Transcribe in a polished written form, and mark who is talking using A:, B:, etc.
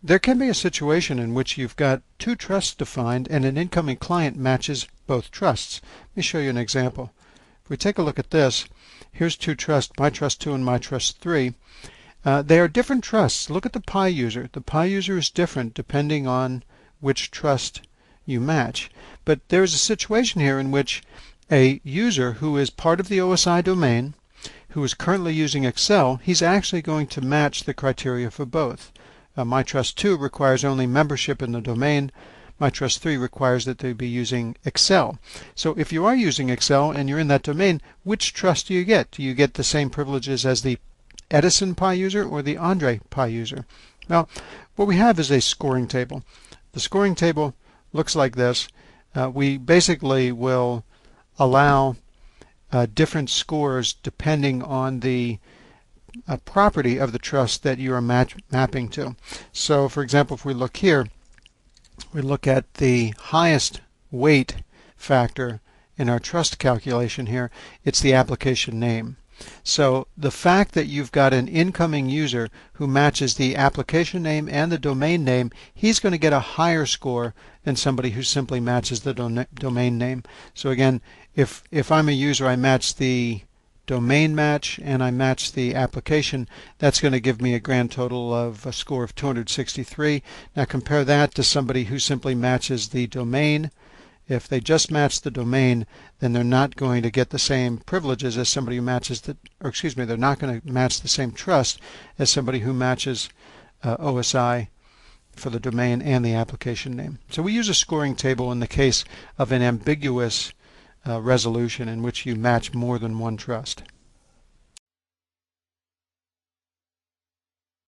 A: There can be a situation in which you've got two trusts defined and an incoming client matches both trusts. Let me show you an example. If we take a look at this, here's two trusts, my trust 2 and my trust 3. They are different trusts. Look at the Pi user. The Pi user is different depending on which trust you match. But there is a situation here in which a user who is part of the OSI domain, who is currently using Excel, he's actually going to match the criteria for both. My trust 2 requires only membership in the domain. My trust 3 requires that they be using Excel. So if you are using Excel and you're in that domain, which trust do you get? Do you get the same privileges as the Edison Pi user or the Andre Pi user? Well, what we have is a scoring table. The scoring table looks like this. We basically will allow different scores depending on the property of the trust that you are mapping to. So for example, if we look here, we look at the highest weight factor in our trust calculation here, it's the application name. So the fact that you've got an incoming user who matches the application name and the domain name, he's going to get a higher score than somebody who simply matches the domain name. So again, if I'm a user, I match the domain match and I match the application, that's going to give me a grand total of a score of 263. Now compare that to somebody who simply matches the domain. If they just match the domain, then they're not going to get the same privileges as somebody who matches they're not going to match the same trust as somebody who matches OSI for the domain and the application name. So we use a scoring table in the case of an ambiguous resolution in which you match more than one trust.